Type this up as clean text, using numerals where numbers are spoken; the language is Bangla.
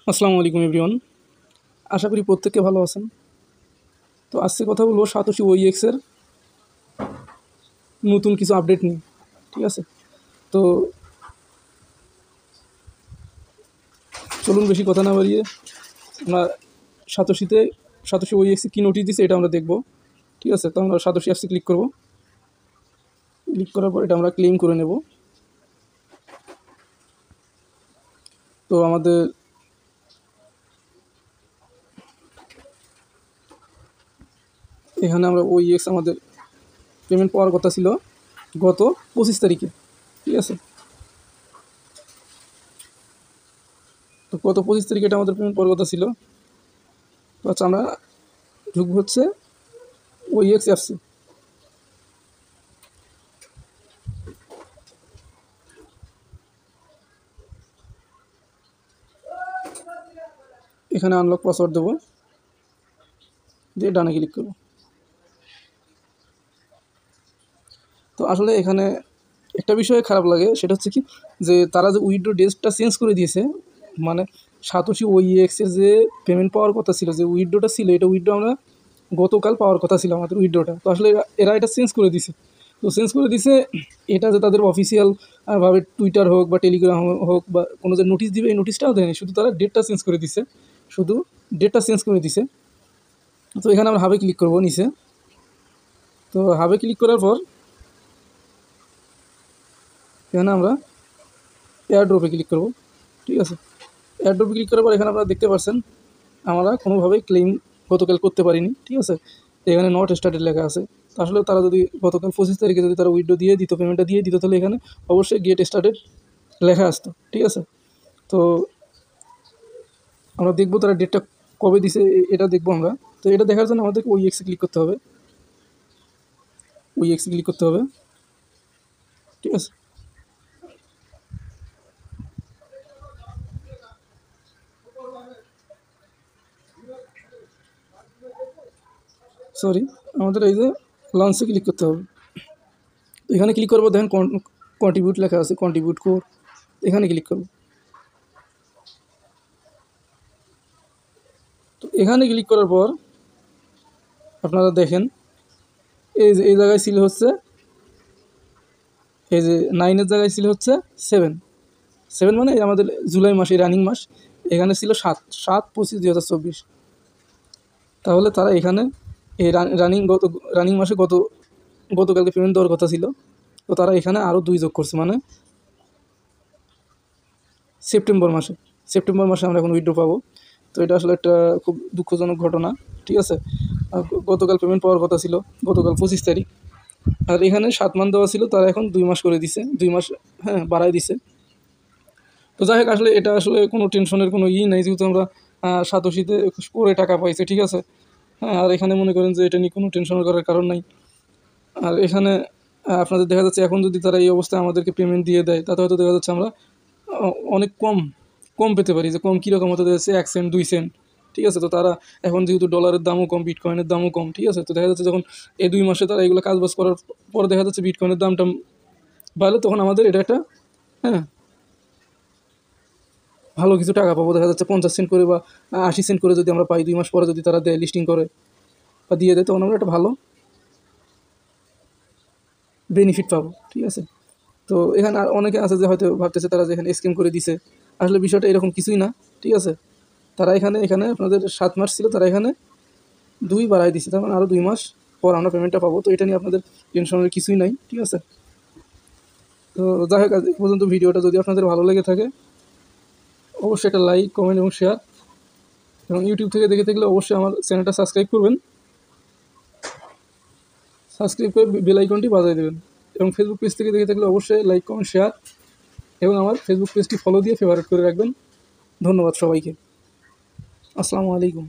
আসসালামু আলাইকুম এভরিওয়ান। আশা করি প্রত্যেকে ভালো আছেন। তো আজকে কথা বলবো সাতোশি ওইএক্সের নতুন কিছু আপডেট নিয়ে। ঠিক আছে, তো চলুন বেশি কথা না বাড়িয়ে আমরা সাতোশি ওইএক্সে কী নোটিশ দিচ্ছে এটা আমরা দেখব। ঠিক আছে, তো আমরা সাতোশি অ্যাপসে ক্লিক করব। ক্লিক করার পর এটা আমরা ক্লেম করে নেব। তো আমাদের এখানে আমরা ওইএক্স আমাদের পেমেন্ট পাওয়ার কথা ছিল গত 25 তারিখে। ঠিক আছে, তো গত 25 তারিখে এটা আমাদের পেমেন্ট পাওয়ার কথা ছিল। তো আচ্ছা, আমরা ঢুকবো হচ্ছে ওইএক্স অ্যাপসে। এখানে আনলক পাসওয়ার্ড দেবো, দিয়ে ডানে ক্লিক করব। তো আসলে এখানে একটা বিষয়ে খারাপ লাগে, সেটা হচ্ছে কি যে তারা যে উইথড্র ডেটটা চেঞ্জ করে দিয়েছে, মানে সাতোশি ওইএক্সের যে পেমেন্ট পাওয়ার কথা ছিল, যে উইথড্রটা ছিল, এটা উইথড্র আমরা গতকাল পাওয়ার কথা ছিল আমাদের উইথড্রটা। তো আসলে এরা এটা চেঞ্জ করে দিছে। তো চেঞ্জ করে দিছে এটা যে তাদের অফিসিয়াল ভাবে টুইটার হোক বা টেলিগ্রাম হোক বা কোনো যে নোটিশ দিবে, এই নোটিশটাও দেয়নি, শুধু তারা ডেটটা চেঞ্জ করে দিছে, শুধু ডেটটা চেঞ্জ করে দিছে। তো এখানে আমরা হাবে ক্লিক করবো নিচে। তো হাবে ক্লিক করার পর এখানে আমরা এয়ারড্রপে ক্লিক করব। ঠিক আছে, এয়ারড্রপে ক্লিক করার পর এখানে আপনারা দেখতে পাচ্ছেন আমরা কোনোভাবেই ক্লেম গতকাল করতে পারিনি। ঠিক আছে, এখানে নট স্টার্টেড লেখা আছে। আসলে তারা যদি গতকাল 25 তারিখে যদি তারা উইথড্র দিয়ে দিত, পেমেন্টটা দিয়ে দিত, তাহলে এখানে অবশ্যই গেট স্টার্টেড লেখা আসতো। ঠিক আছে, তো আমরা দেখবো তারা ডেটটা কবে দিছে, এটা দেখবো আমরা। তো এটা দেখার জন্য আমাদেরকে ওইএক্সে ক্লিক করতে হবে, ওইএক্সে ক্লিক করতে হবে। ঠিক আছে, সরি, আমাদের এই যে লঞ্চে ক্লিক করতে হবে। এখানে ক্লিক করবো, দেখেন কন্ট্রিবিউট লেখা আছে, কন্ট্রিবিউট কোড, এখানে ক্লিক করব। তো এখানে ক্লিক করার পর আপনারা দেখেন এই যে এই জায়গায় ছিল হচ্ছে, এই যে 9-এর জায়গায় ছিল হচ্ছে 7 মানে আমাদের জুলাই মাসে রানিং মাস, এখানে ছিল 7/25/2024। তাহলে তারা এখানে এই রানিং মাসে গতকালকে পেমেন্ট দেওয়ার কথা ছিল। তো তারা এখানে আরও 2 যোগ করছে, মানে সেপ্টেম্বর মাসে আমরা এখন উইথড্র পাবো। তো এটা আসলে একটা খুব দুঃখজনক ঘটনা। ঠিক আছে, গতকাল পেমেন্ট পাওয়ার কথা ছিল গতকাল 25 তারিখ, আর এখানে 7 মাস দেওয়া ছিল, তারা এখন 2 মাস করে দিছে, 2 মাস বাড়ায় দিছে। তো যাই হোক, আসলে এটা আসলে কোনো টেনশনের কোনো নাই, যেহেতু আমরা সাতোশিতে করে টাকা পাইছি। ঠিক আছে, আর এখানে মনে করেন যে এটা নিয়ে কোনো টেনশন করার কারণ নাই। আর এখানে আপনাদের দেখা যাচ্ছে এখন যদি তারা এই অবস্থায় আমাদেরকে পেমেন্ট দিয়ে দেয়, তাতে হয়তো দেখা যাচ্ছে আমরা অনেক কম পেতে পারি। যে কম কীরকম হতে যাচ্ছে, 1 সেন্ট 2 সেন্ট। ঠিক আছে, তো তারা এখন যেহেতু ডলারের দামও কম, বিটকয়েনের দামও কম। ঠিক আছে, তো দেখা যাচ্ছে যখন এই 2 মাসে তারা এগুলো কাজবাজ করার পর দেখা যাচ্ছে বিটকয়েনের দামটা বাড়লে, তখন আমাদের এটা একটা ভালো কিছু টাকা পাবো। দেখা যাচ্ছে 50 সেন্ট করে বা 80 সেন্ট করে যদি আমরা পাই, 2 মাস পরে যদি তারা দেয়, লিস্টিং করে বা দিয়ে দেয়, তখন আমরা একটা ভালো বেনিফিট পাবো। ঠিক আছে, তো এখানে আর অনেকে আছে যে হয়তো ভাবতেছে তারা যে এখানে স্ক্যাম করে দিছে। আসলে বিষয়টা এরকম কিছুই না। ঠিক আছে, তারা এখানে আপনাদের 7 মাস ছিল, তারা এখানে 2 বাড়ায় দিছে, তার মানে আরও 2 মাস পর আমরা পেমেন্টটা পাবো। তো এটা নিয়ে আপনাদের টেনশনের কিছুই নাই। ঠিক আছে, তো যাই হোক, আজ এই পর্যন্ত ভিডিওটা যদি আপনাদের ভালো লেগে থাকে, অবশ্যই একটা লাইক, কমেন্ট এবং শেয়ার, এবং ইউটিউব থেকে দেখে থাকলে অবশ্যই আমার চ্যানেলটা সাবস্ক্রাইব করবেন, সাবস্ক্রাইব করে বেল আইকনটি বাজিয়ে দেবেন। এবং ফেসবুক পেজ থেকে দেখে থাকলে অবশ্যই লাইক, কমেন্ট, শেয়ার এবং আমার ফেসবুক পেজটি ফলো দিয়ে ফেভারিট করে রাখবেন। ধন্যবাদ সবাইকে। আসসালামু আলাইকুম।